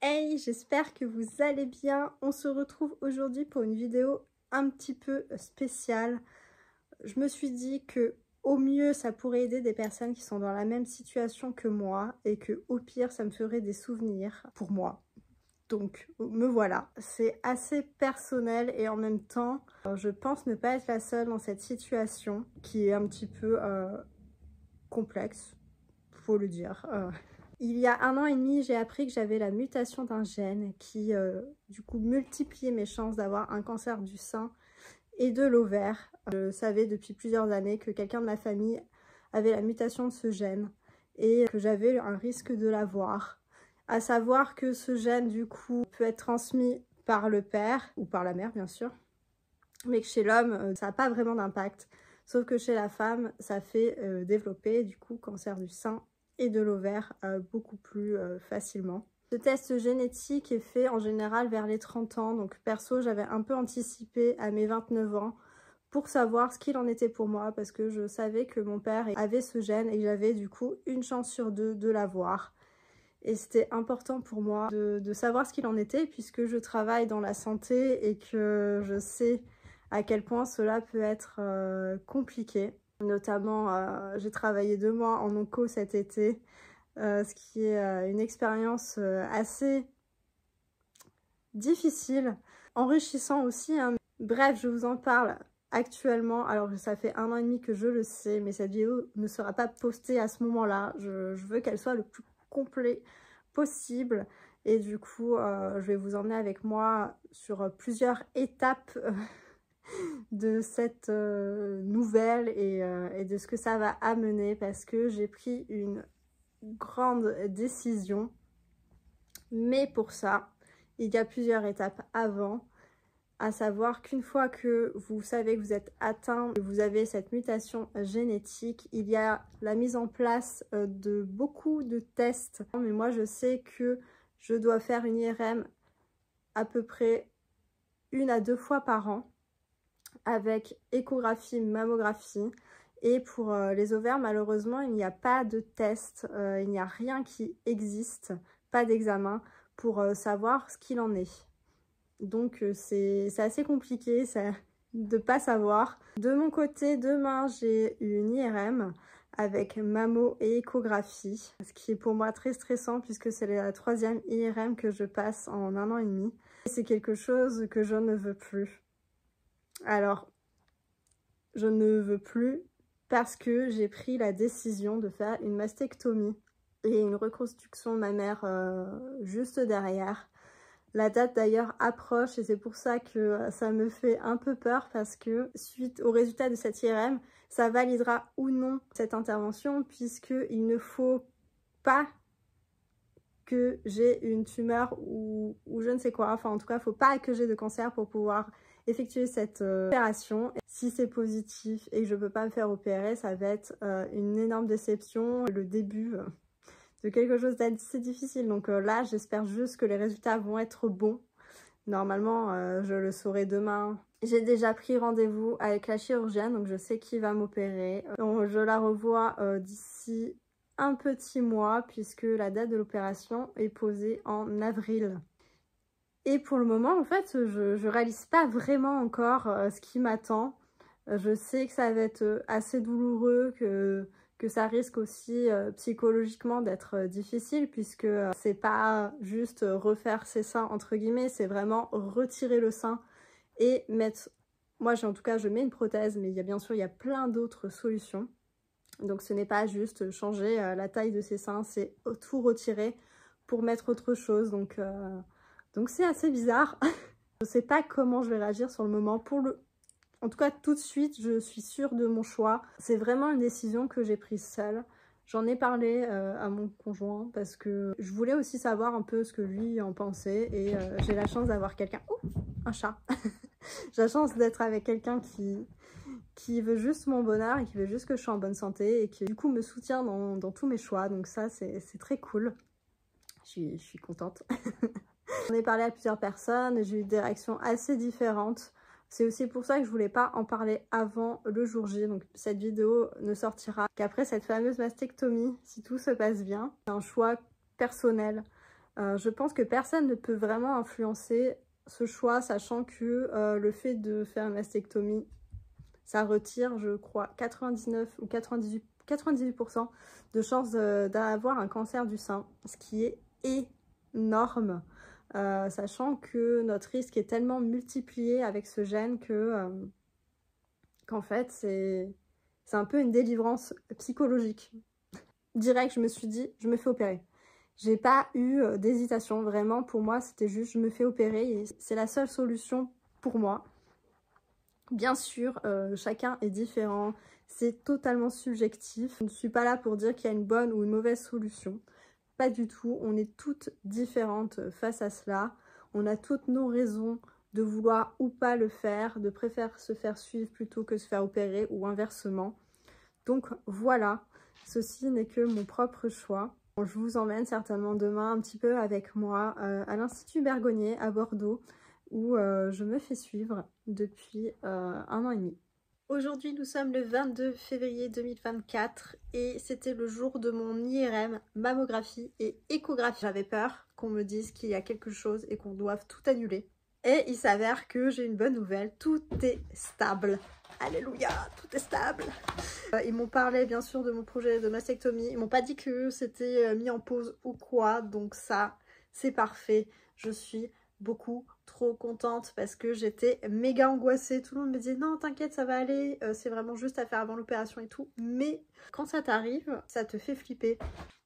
Hey, j'espère que vous allez bien. On se retrouve aujourd'hui pour une vidéo un petit peu spéciale. Je me suis dit que au mieux ça pourrait aider des personnes qui sont dans la même situation que moi et que au pire ça me ferait des souvenirs pour moi. Donc me voilà. C'est assez personnel et en même temps je pense ne pas être la seule dans cette situation qui est un petit peu complexe, faut le dire. Il y a 1 an et demi, j'ai appris que j'avais la mutation d'un gène qui, du coup, multipliait mes chances d'avoir un cancer du sein et de l'ovaire. Je savais depuis plusieurs années que quelqu'un de ma famille avait la mutation de ce gène et que j'avais un risque de l'avoir. À savoir que ce gène, du coup, peut être transmis par le père ou par la mère, bien sûr, mais que chez l'homme, ça n'a pas vraiment d'impact. Sauf que chez la femme, ça fait développer, du coup, cancer du sein et de l'ovaire beaucoup plus facilement. Ce test génétique est fait en général vers les 30 ans, donc perso j'avais un peu anticipé à mes 29 ans pour savoir ce qu'il en était pour moi parce que je savais que mon père avait ce gène et que j'avais du coup une chance sur 2 de l'avoir. Et c'était important pour moi de savoir ce qu'il en était puisque je travaille dans la santé et que je sais à quel point cela peut être compliqué. Notamment, j'ai travaillé 2 mois en onco cet été, ce qui est une expérience assez difficile, enrichissant aussi, hein. Bref, je vous en parle actuellement, alors ça fait 1 an et demi que je le sais, mais cette vidéo ne sera pas postée à ce moment-là. Je veux qu'elle soit le plus complet possible. Et du coup, je vais vous emmener avec moi sur plusieurs étapes de cette nouvelle et de ce que ça va amener parce que j'ai pris une grande décision. Mais pour ça, il y a plusieurs étapes avant, à savoir qu'une fois que vous savez que vous êtes atteint, que vous avez cette mutation génétique, il y a la mise en place de beaucoup de tests. Mais moi, je sais que je dois faire une IRM à peu près 1 à 2 fois par an avec échographie, mammographie. Et pour les ovaires, malheureusement, il n'y a pas de test, il n'y a rien qui existe, pas d'examen pour savoir ce qu'il en est. Donc c'est assez compliqué de ne pas savoir. De mon côté, demain, j'ai une IRM avec mammo et échographie, ce qui est pour moi très stressant puisque c'est la 3e IRM que je passe en 1 an et demi. C'est quelque chose que je ne veux plus. Alors, je ne veux plus parce que j'ai pris la décision de faire une mastectomie et une reconstruction mammaire juste derrière. La date d'ailleurs approche et c'est pour ça que ça me fait un peu peur parce que suite au résultat de cette IRM, ça validera ou non cette intervention puisqu'il ne faut pas que j'ai une tumeur ou je ne sais quoi. Enfin en tout cas, il ne faut pas que j'ai de cancer pour pouvoir effectuer cette opération. Si c'est positif et que je ne peux pas me faire opérer, ça va être une énorme déception. Le début de quelque chose d'assez difficile. Donc là, j'espère juste que les résultats vont être bons. Normalement, je le saurai demain. J'ai déjà pris rendez-vous avec la chirurgienne, donc je sais qui va m'opérer. Je la revois d'ici un petit mois, puisque la date de l'opération est posée en avril. Et pour le moment, en fait, je réalise pas vraiment encore ce qui m'attend. Je sais que ça va être assez douloureux, que ça risque aussi psychologiquement d'être difficile puisque c'est pas juste refaire ses seins entre guillemets, c'est vraiment retirer le sein et mettre, moi en tout cas je mets une prothèse, mais bien sûr il y a plein d'autres solutions. Donc ce n'est pas juste changer la taille de ses seins, c'est tout retirer pour mettre autre chose. Donc c'est assez bizarre. Je sais pas comment je vais réagir sur le moment. En tout cas, tout de suite, je suis sûre de mon choix. C'est vraiment une décision que j'ai prise seule. J'en ai parlé à mon conjoint parce que je voulais aussi savoir un peu ce que lui en pensait. Et j'ai la chance d'avoir quelqu'un... Oh, un chat. J'ai la chance d'être avec quelqu'un qui veut juste mon bonheur et qui veut juste que je sois en bonne santé et qui du coup me soutient dans tous mes choix. Donc ça, c'est très cool. Je suis contente. J'en ai parlé à plusieurs personnes, j'ai eu des réactions assez différentes. C'est aussi pour ça que je voulais pas en parler avant le jour J. Donc cette vidéo ne sortira qu'après cette fameuse mastectomie, si tout se passe bien. C'est un choix personnel Je pense que personne ne peut vraiment influencer ce choix, sachant que le fait de faire une mastectomie, ça retire, je crois, 99 ou 98% de chances d'avoir un cancer du sein, ce qui est énorme, sachant que notre risque est tellement multiplié avec ce gène que qu'en fait, c'est un peu une délivrance psychologique. Direct, je me suis dit, je me fais opérer. J'ai pas eu d'hésitation, vraiment, pour moi, c'était juste, je me fais opérer et c'est la seule solution pour moi. Bien sûr, chacun est différent, c'est totalement subjectif. Je ne suis pas là pour dire qu'il y a une bonne ou une mauvaise solution. Pas du tout, on est toutes différentes face à cela. On a toutes nos raisons de vouloir ou pas le faire, de préférer se faire suivre plutôt que se faire opérer ou inversement. Donc voilà, ceci n'est que mon propre choix. Je vous emmène certainement demain un petit peu avec moi à l'Institut Bergonié à Bordeaux où je me fais suivre depuis 1 an et demi. Aujourd'hui, nous sommes le 22 février 2024 et c'était le jour de mon IRM, mammographie et échographie. J'avais peur qu'on me dise qu'il y a quelque chose et qu'on doive tout annuler. Et il s'avère que j'ai une bonne nouvelle, tout est stable. Alléluia, tout est stable. Ils m'ont parlé bien sûr de mon projet de mastectomie. Ils m'ont pas dit que c'était mis en pause ou quoi, donc ça, c'est parfait. Je suis beaucoup trop contente parce que j'étais méga angoissée. Tout le monde me disait non t'inquiète ça va aller, c'est vraiment juste à faire avant l'opération et tout, mais quand ça t'arrive ça te fait flipper.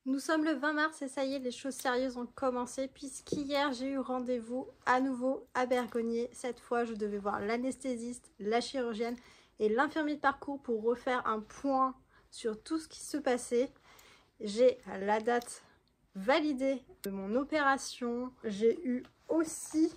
Nous sommes le 20 mars et ça y est, les choses sérieuses ont commencé puisqu'hier j'ai eu rendez-vous à nouveau à Bergonié. Cette fois je devais voir l'anesthésiste, la chirurgienne et l'infirmier de parcours pour refaire un point sur tout ce qui se passait. J'ai la date validée de mon opération, j'ai eu aussi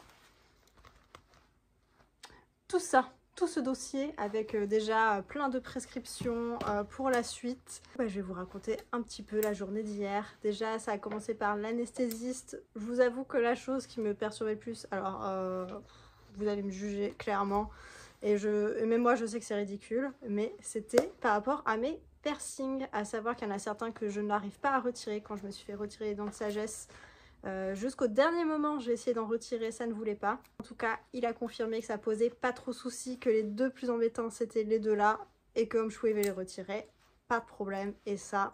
tout ça, tout ce dossier avec déjà plein de prescriptions pour la suite. Je vais vous raconter un petit peu la journée d'hier. Déjà ça a commencé par l'anesthésiste. Je vous avoue que la chose qui me perturbait le plus, alors vous allez me juger clairement et même moi je sais que c'est ridicule, mais c'était par rapport à mes piercings, à savoir qu'il y en a certains que je n'arrive pas à retirer. Quand je me suis fait retirer les dents de sagesse, jusqu'au dernier moment j'ai essayé d'en retirer, ça ne voulait pas. En tout cas il a confirmé que ça posait pas trop souci, que les deux plus embêtants c'était les deux là et comme je pouvais les retirer, pas de problème. Et ça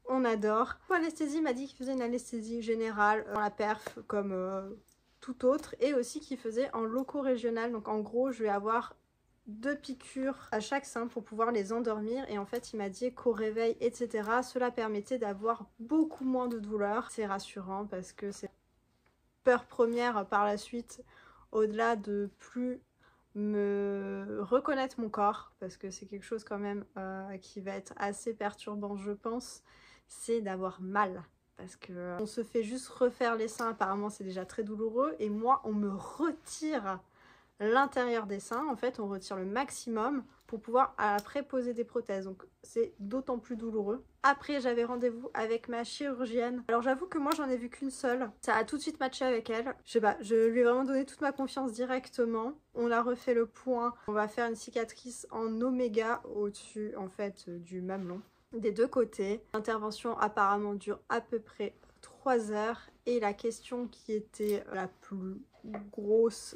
on adore. L'anesthésie m'a dit qu'il faisait une anesthésie générale dans la perf comme tout autre, et aussi qu'il faisait en loco-régional. Donc en gros je vais avoir 2 piqûres à chaque sein pour pouvoir les endormir, et en fait il m'a dit qu'au réveil etc cela permettait d'avoir beaucoup moins de douleur. C'est rassurant parce que c'est peur première par la suite, au-delà de plus me reconnaître mon corps, parce que c'est quelque chose quand même qui va être assez perturbant je pense, c'est d'avoir mal. Parce que on se fait juste refaire les seins, apparemment c'est déjà très douloureux, et moi on me retire l'intérieur des seins, en fait on retire le maximum pour pouvoir après poser des prothèses, donc c'est d'autant plus douloureux. Après j'avais rendez-vous avec ma chirurgienne, alors j'avoue que moi j'en ai vu qu'une seule, ça a tout de suite matché avec elle, je sais pas, je lui ai vraiment donné toute ma confiance directement. On a refait le point, on va faire une cicatrice en oméga au-dessus en fait du mamelon des deux côtés. L'intervention apparemment dure à peu près 3 heures, et la question qui était la plus grosse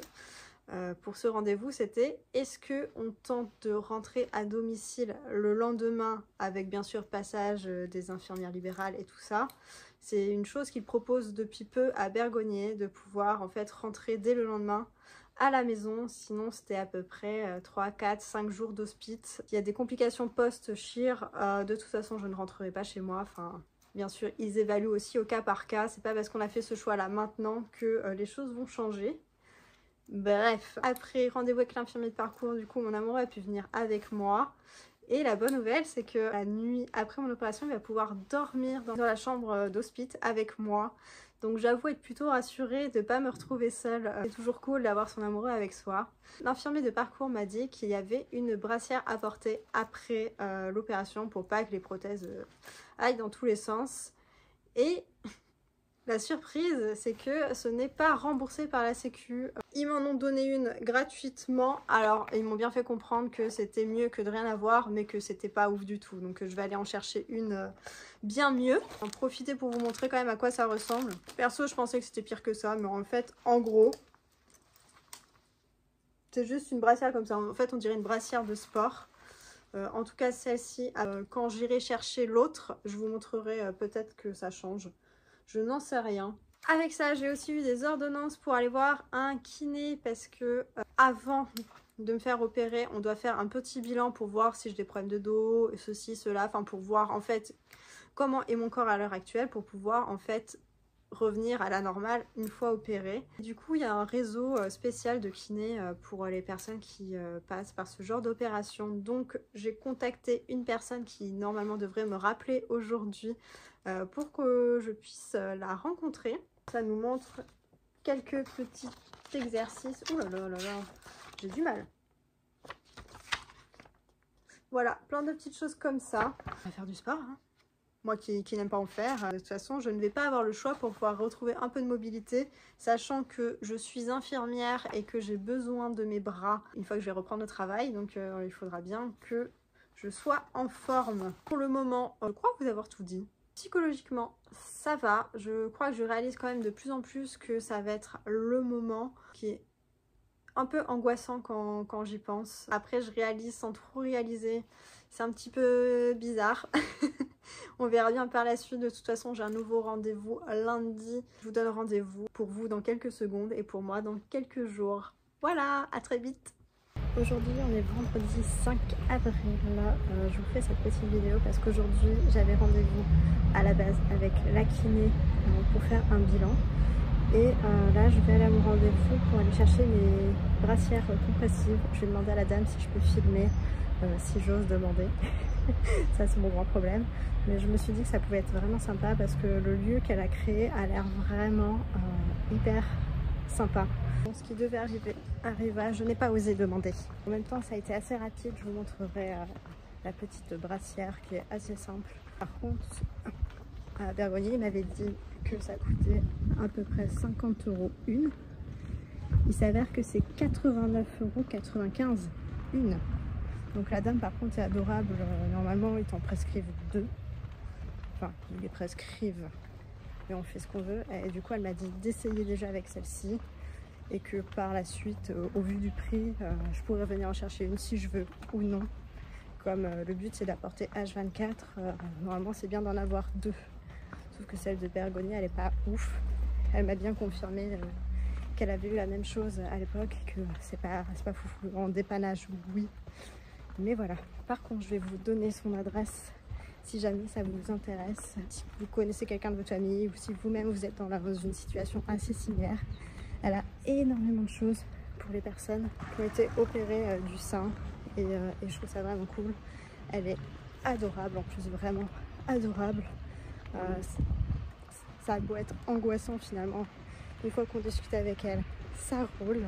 pour ce rendez-vous c'était: est-ce que on tente de rentrer à domicile le lendemain avec bien sûr passage des infirmières libérales et tout ça. C'est une chose qu'ils proposent depuis peu à Bergonié, de pouvoir en fait rentrer dès le lendemain à la maison, sinon c'était à peu près 3, 4, 5 jours d'hospice. Il y a des complications post-chir, de toute façon je ne rentrerai pas chez moi, enfin bien sûr ils évaluent aussi au cas par cas, c'est pas parce qu'on a fait ce choix là maintenant que les choses vont changer. Bref, après rendez-vous avec l'infirmier de parcours, du coup mon amoureux a pu venir avec moi. Et la bonne nouvelle c'est que la nuit après mon opération il va pouvoir dormir dans la chambre d'hospice avec moi. Donc j'avoue être plutôt rassurée de ne pas me retrouver seule. C'est toujours cool d'avoir son amoureux avec soi. L'infirmier de parcours m'a dit qu'il y avait une brassière à porter après l'opération pour pas que les prothèses aillent dans tous les sens. Et La surprise, c'est que ce n'est pas remboursé par la Sécu. Ils m'en ont donné une gratuitement. Alors, ils m'ont bien fait comprendre que c'était mieux que de rien avoir, mais que c'était pas ouf du tout. Donc, je vais aller en chercher une bien mieux. En profiter pour vous montrer quand même à quoi ça ressemble. Perso, je pensais que c'était pire que ça, mais en fait, en gros, c'est juste une brassière comme ça. En fait, on dirait une brassière de sport. En tout cas, celle-ci, quand j'irai chercher l'autre, je vous montrerai peut-être que ça change. Je n'en sais rien. Avec ça, j'ai aussi eu des ordonnances pour aller voir un kiné parce que avant de me faire opérer, on doit faire un petit bilan pour voir si j'ai des problèmes de dos, ceci, cela, enfin pour voir en fait comment est mon corps à l'heure actuelle pour pouvoir en fait revenir à la normale une fois opérée. Du coup, il y a un réseau spécial de kinés pour les personnes qui passent par ce genre d'opération. Donc, j'ai contacté une personne qui normalement devrait me rappeler aujourd'hui pour que je puisse la rencontrer. Ça nous montre quelques petits exercices. Ouh là là là là, j'ai du mal. Voilà, plein de petites choses comme ça. On va faire du sport, hein. Moi qui n'aime pas en faire, de toute façon je ne vais pas avoir le choix pour pouvoir retrouver un peu de mobilité, sachant que je suis infirmière et que j'ai besoin de mes bras une fois que je vais reprendre le travail, donc il faudra bien que je sois en forme. Pour le moment, je crois vous avoir tout dit. Psychologiquement, ça va, je crois que je réalise quand même de plus en plus que ça va être le moment qui est un peu angoissant quand j'y pense. Après je réalise sans trop réaliser, c'est un petit peu bizarre. On verra bien par la suite. De toute façon, j'ai un nouveau rendez-vous lundi. Je vous donne rendez-vous pour vous dans quelques secondes et pour moi dans quelques jours. Voilà, à très vite. Aujourd'hui, on est vendredi 5 avril. Là, je vous fais cette petite vidéo parce qu'aujourd'hui, j'avais rendez-vous à la base avec la kiné pour faire un bilan. Et là, je vais aller à mon rendez-vous pour aller chercher mes brassières compressives. Je vais demander à la dame si je peux filmer, si j'ose demander. Ça, c'est mon grand problème. Mais je me suis dit que ça pouvait être vraiment sympa parce que le lieu qu'elle a créé a l'air vraiment hyper sympa. Bon, ce qui devait arriva, je n'ai pas osé demander. En même temps, ça a été assez rapide. Je vous montrerai la petite brassière qui est assez simple. Par contre, Bergonier m'avait dit que ça coûtait à peu près 50 € une. Il s'avère que c'est 89,95 € une. Donc la dame par contre est adorable, normalement ils t'en prescrivent 2. Enfin, ils les prescrivent et on fait ce qu'on veut. Et du coup elle m'a dit d'essayer déjà avec celle-ci et que par la suite, au vu du prix, je pourrais venir en chercher une si je veux ou non. Comme le but c'est d'apporter H24, normalement c'est bien d'en avoir 2. Sauf que celle de Bergonier elle est pas ouf. Elle m'a bien confirmé qu'elle avait eu la même chose à l'époque, que c'est pas foufou. En dépannage, oui. Mais voilà. Par contre, je vais vous donner son adresse si jamais ça vous intéresse. Si vous connaissez quelqu'un de votre famille ou si vous-même vous êtes dans une situation assez similaire. Elle a énormément de choses pour les personnes qui ont été opérées du sein. Et je trouve ça vraiment cool. Elle est adorable, en plus vraiment adorable. Ça a beau être angoissant finalement. Une fois qu'on discute avec elle, ça roule.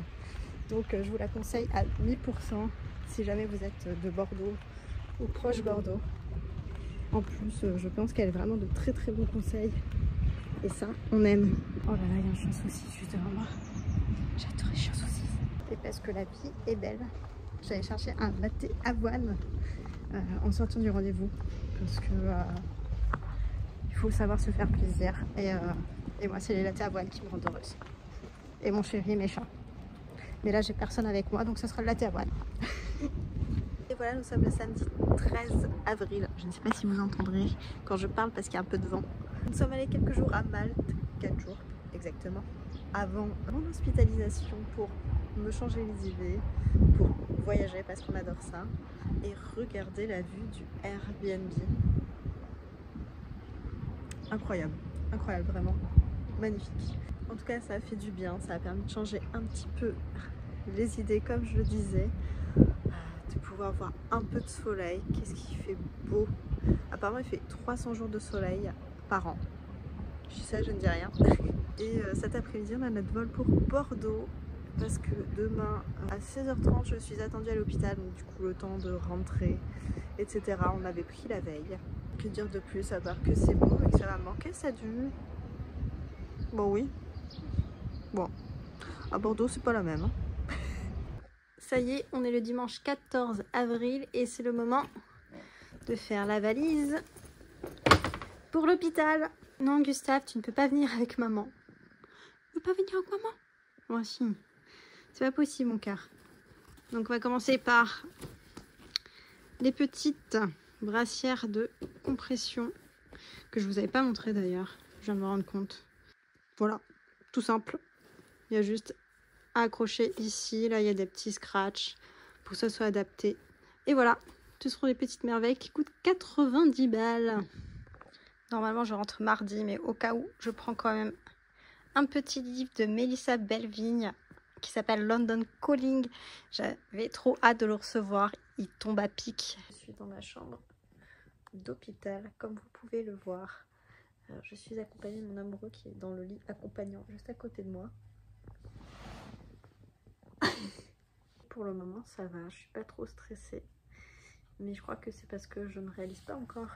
Donc je vous la conseille à 1000% si jamais vous êtes de Bordeaux ou proche Bordeaux. En plus, je pense qu'elle a vraiment de très très bons conseils. Et ça, on aime. Oh là là, il y a un chien saucisse juste devant moi. J'adore les chiens saucisses. Et parce que la vie est belle, j'allais chercher un latte avoine en sortant du rendez-vous. Parce que il faut savoir se faire plaisir. Et moi, c'est les latte avoine qui me rendent heureuse. Et mon chéri, mes chats. Mais là, j'ai personne avec moi, donc ça sera le latte avoine. Et voilà, nous sommes le samedi 13 avril. Je ne sais pas si vous entendrez quand je parle parce qu'il y a un peu de vent. Nous sommes allés quelques jours à Malte, 4 jours exactement, avant mon hospitalisation pour me changer les idées, pour voyager parce qu'on adore ça, et regarder la vue du Airbnb. Incroyable, incroyable, vraiment magnifique. En tout cas, ça a fait du bien, ça a permis de changer un petit peu les idées, comme je le disais, de pouvoir voir un peu de soleil. Qu'est-ce qui fait beau? Apparemment, il fait 300 jours de soleil par an. Je dis ça, je ne dis rien. Et cet après-midi, on a notre vol pour Bordeaux parce que demain à 16h30, je suis attendue à l'hôpital, donc du coup, le temps de rentrer, etc. On avait pris la veille. Que dire de plus à part que c'est beau et que ça va manquer ça du... Bon oui. Bon, à Bordeaux c'est pas la même. Hein. Ça y est, on est le dimanche 14 avril et c'est le moment de faire la valise pour l'hôpital. Non Gustave, tu ne peux pas venir avec maman. Tu ne peux pas venir avec maman? Moi si. C'est pas possible mon cœur. Donc on va commencer par les petites brassières de compression que je vous avais pas montré d'ailleurs. Je viens de me rendre compte. Voilà, tout simple. Il y a juste à accrocher ici. Là, il y a des petits scratchs pour que ça soit adapté. Et voilà, ce seront des petites merveilles qui coûtent 90 balles. Normalement, je rentre mardi, mais au cas où, je prends quand même un petit livre de Mélissa Belvigne qui s'appelle London Calling. J'avais trop hâte de le recevoir. Il tombe à pic. Je suis dans ma chambre d'hôpital, comme vous pouvez le voir. Alors, je suis accompagnée de mon amoureux qui est dans le lit accompagnant juste à côté de moi. Pour le moment, ça va. Je suis pas trop stressée. Mais je crois que c'est parce que je ne réalise pas encore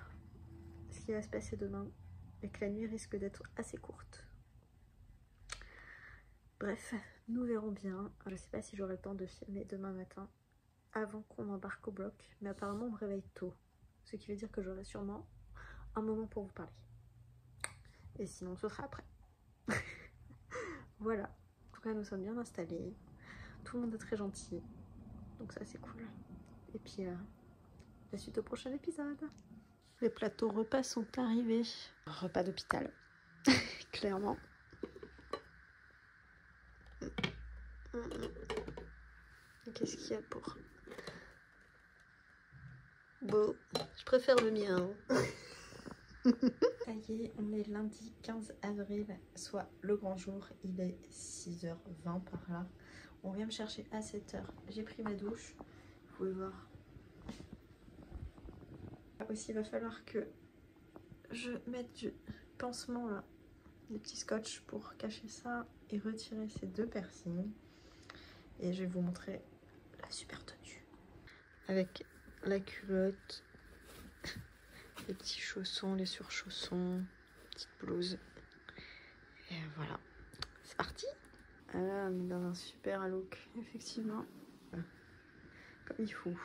ce qui va se passer demain et que la nuit risque d'être assez courte. Bref, nous verrons bien. Je sais pas si j'aurai le temps de filmer demain matin avant qu'on embarque au bloc, mais apparemment on me réveille tôt, ce qui veut dire que j'aurai sûrement un moment pour vous parler. Et sinon ce sera après. Voilà, en tout cas nous sommes bien installés, tout le monde est très gentil, donc ça c'est cool. Et puis la suite au prochain épisode. Les plateaux repas sont arrivés. Repas d'hôpital, clairement. Qu'est-ce qu'il y a pour... Bon, je préfère le mien. Ça y est, on est lundi 15 avril, soit le grand jour. Il est 6h20 par là. On vient me chercher à 7h. J'ai pris ma douche. Vous pouvez voir. Aussi, il va falloir que je mette du pansement là. Des petits scotch pour cacher ça et retirer ces deux piercings. Et je vais vous montrer la super tenue. Avec la culotte, les petits chaussons, les surchaussons, petite blouse. Et voilà, c'est parti. Ah là, on est dans un super look, effectivement. Comme il faut.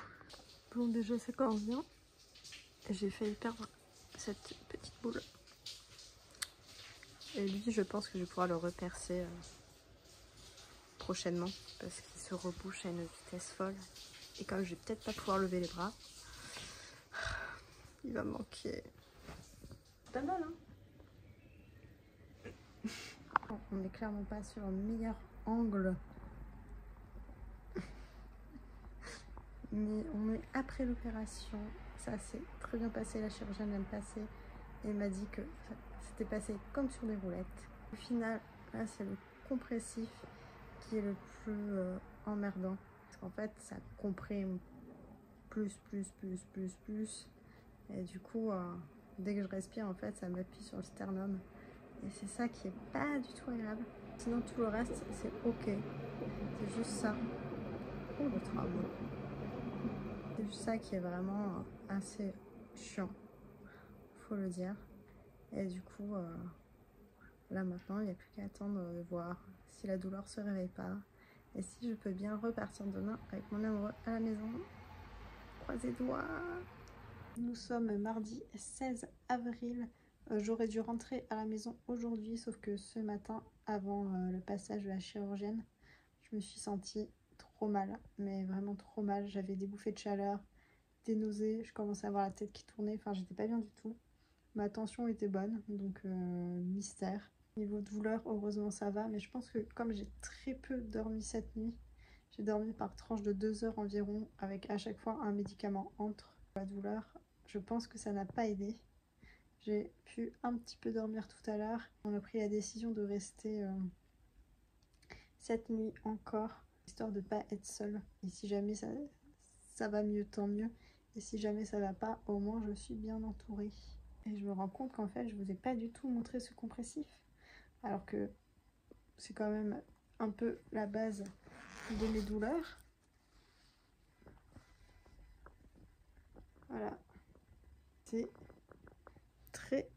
Bon, déjà, ça commence bien. J'ai failli perdre cette petite boule. Et lui, je pense que je vais pouvoir le repercer prochainement parce qu'il se rebouche à une vitesse folle. Et comme je vais peut-être pas pouvoir lever les bras, il va me manquer. Pas mal, hein? On n'est clairement pas sur le meilleur angle. Mais on est après l'opération. Ça s'est très bien passé. La chirurgienne vient de passer et m'a dit que c'était passé comme sur des roulettes. Au final, là, c'est le compressif qui est le plus emmerdant. Parce qu'en fait, ça comprime plus. Et du coup, dès que je respire, en fait, ça m'appuie sur le sternum. Et c'est ça qui est pas du tout agréable. Sinon, tout le reste, c'est ok. C'est juste ça. Oh, le travail. C'est juste ça qui est vraiment assez chiant, faut le dire. Et du coup, là maintenant, il n'y a plus qu'à attendre de voir si la douleur se réveille pas. Et si je peux bien repartir demain avec mon amoureux à la maison. Croisez doigts. Nous sommes mardi 16 avril. J'aurais dû rentrer à la maison aujourd'hui, sauf que ce matin, avant le passage de la chirurgienne, je me suis sentie trop mal, mais vraiment trop mal. J'avais des bouffées de chaleur, des nausées, je commençais à avoir la tête qui tournait, enfin j'étais pas bien du tout. Ma tension était bonne, donc mystère. Niveau douleur, heureusement ça va, mais je pense que comme j'ai très peu dormi cette nuit, j'ai dormi par tranche de 2 heures environ, avec à chaque fois un médicament entre la douleur. Je pense que ça n'a pas aidé. J'ai pu un petit peu dormir tout à l'heure. On a pris la décision de rester cette nuit encore, histoire de pas être seule. Et si jamais ça va mieux, tant mieux. Et si jamais ça va pas, au moins je suis bien entourée. Et je me rends compte qu'en fait, je vous ai pas du tout montré ce compressif. Alors que c'est quand même un peu la base de mes douleurs. Voilà. C'est très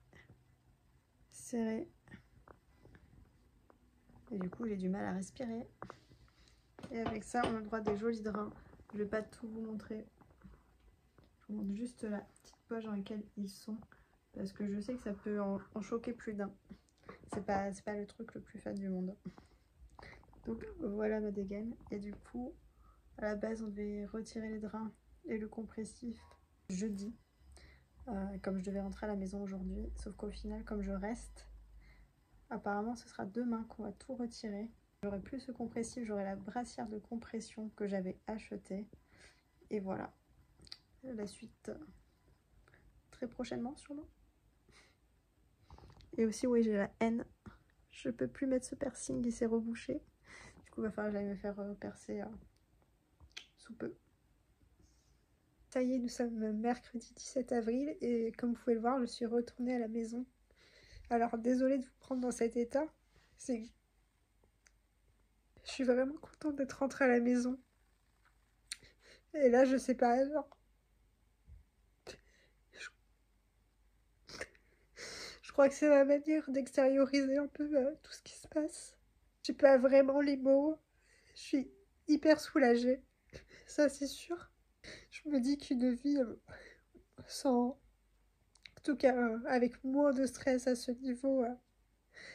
serré. Et du coup, j'ai du mal à respirer. Et avec ça, on a le droit des jolis draps. Je vais pas tout vous montrer. Je vous montre juste la petite poche dans laquelle ils sont. Parce que je sais que ça peut en choquer plus d'un. C'est pas le truc le plus fun du monde. Donc voilà ma dégaine. Et du coup, à la base, on devait retirer les draps et le compressif jeudi. Comme je devais rentrer à la maison aujourd'hui. Sauf qu'au final, comme je reste, apparemment ce sera demain qu'on va tout retirer. J'aurai plus ce compressif, j'aurai la brassière de compression que j'avais achetée. Et voilà. La suite très prochainement sûrement. Et aussi oui, j'ai la haine. Je peux plus mettre ce piercing, il s'est rebouché. Du coup il va falloir que j'aille me faire percer sous peu. Ça y est, nous sommes mercredi 17 avril et comme vous pouvez le voir, je suis retournée à la maison. Alors désolée de vous prendre dans cet état, je suis vraiment contente d'être rentrée à la maison. Et là je sais pas, genre... Je crois que c'est ma manière d'extérioriser un peu tout ce qui se passe. J'ai pas vraiment les mots. Je suis hyper soulagée. Ça, c'est sûr. Je me dis qu'une vie sans... En tout cas, avec moins de stress à ce niveau,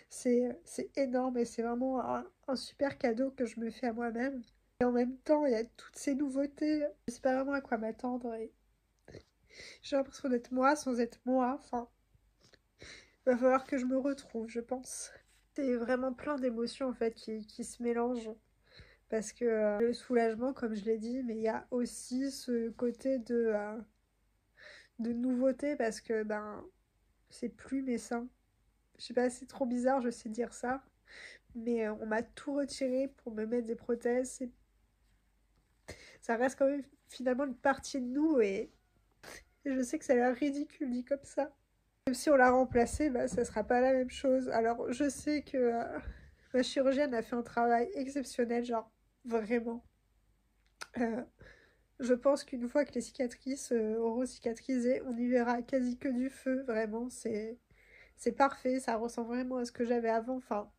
c'est énorme et c'est vraiment un super cadeau que je me fais à moi-même. Et en même temps, il y a toutes ces nouveautés. Je sais pas vraiment à quoi m'attendre et j'ai l'impression d'être moi sans être moi. Enfin, il va falloir que je me retrouve, je pense. C'est vraiment plein d'émotions en fait qui se mélangent. Parce que le soulagement, comme je l'ai dit, mais il y a aussi ce côté de nouveauté parce que ben c'est plus mes seins. Je sais pas, c'est trop bizarre, je sais dire ça. Mais on m'a tout retiré pour me mettre des prothèses. Ça reste quand même finalement une partie de nous et je sais que ça a l'air ridicule dit comme ça. Même si on l'a remplacé, bah, ça sera pas la même chose. Alors je sais que ma chirurgienne a fait un travail exceptionnel, genre vraiment. Je pense qu'une fois que les cicatrices auront cicatrisé, on y verra quasi que du feu, vraiment. C'est parfait, ça ressemble vraiment à ce que j'avais avant. Enfin,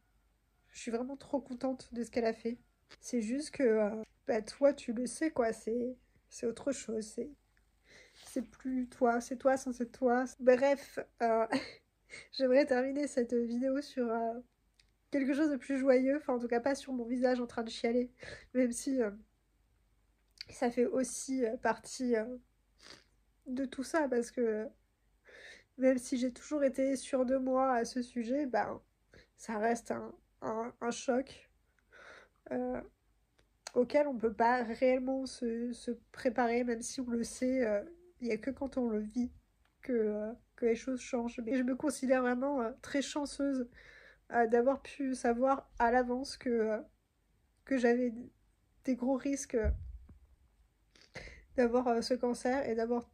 je suis vraiment trop contente de ce qu'elle a fait. C'est juste que, bah, toi, tu le sais, quoi. C'est autre chose. C'est plus toi. C'est toi sans être toi. Bref, j'aimerais terminer cette vidéo sur quelque chose de plus joyeux. Enfin, en tout cas, pas sur mon visage en train de chialer. Même si ça fait aussi partie de tout ça. Parce que même si j'ai toujours été sûre de moi à ce sujet, ben, ça reste un choc auquel on peut pas réellement se préparer, même si on le sait, il n'y a que quand on le vit que les choses changent. Mais je me considère vraiment très chanceuse d'avoir pu savoir à l'avance que j'avais des gros risques d'avoir ce cancer et d'avoir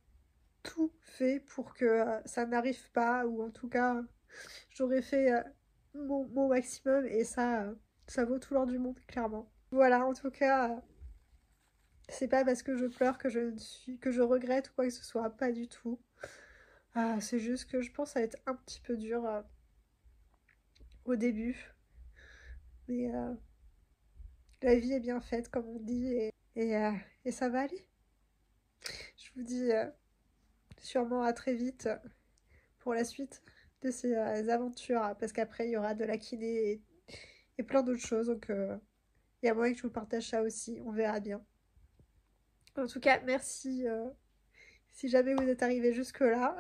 tout fait pour que ça n'arrive pas, ou en tout cas j'aurais fait mon maximum et ça vaut tout l'or du monde, clairement. Voilà, en tout cas, c'est pas parce que je pleure que je regrette ou quoi que ce soit, pas du tout. C'est juste que je pense que ça va être un petit peu dur au début. Mais la vie est bien faite, comme on dit, et ça va aller. Je vous dis sûrement à très vite pour la suite de ces aventures, parce qu'après il y aura de la kiné et plein d'autres choses, donc il y a moyen que je vous partage ça aussi, on verra bien. En tout cas, merci si jamais vous êtes arrivé jusque-là,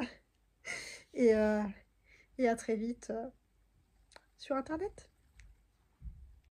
et à très vite sur internet.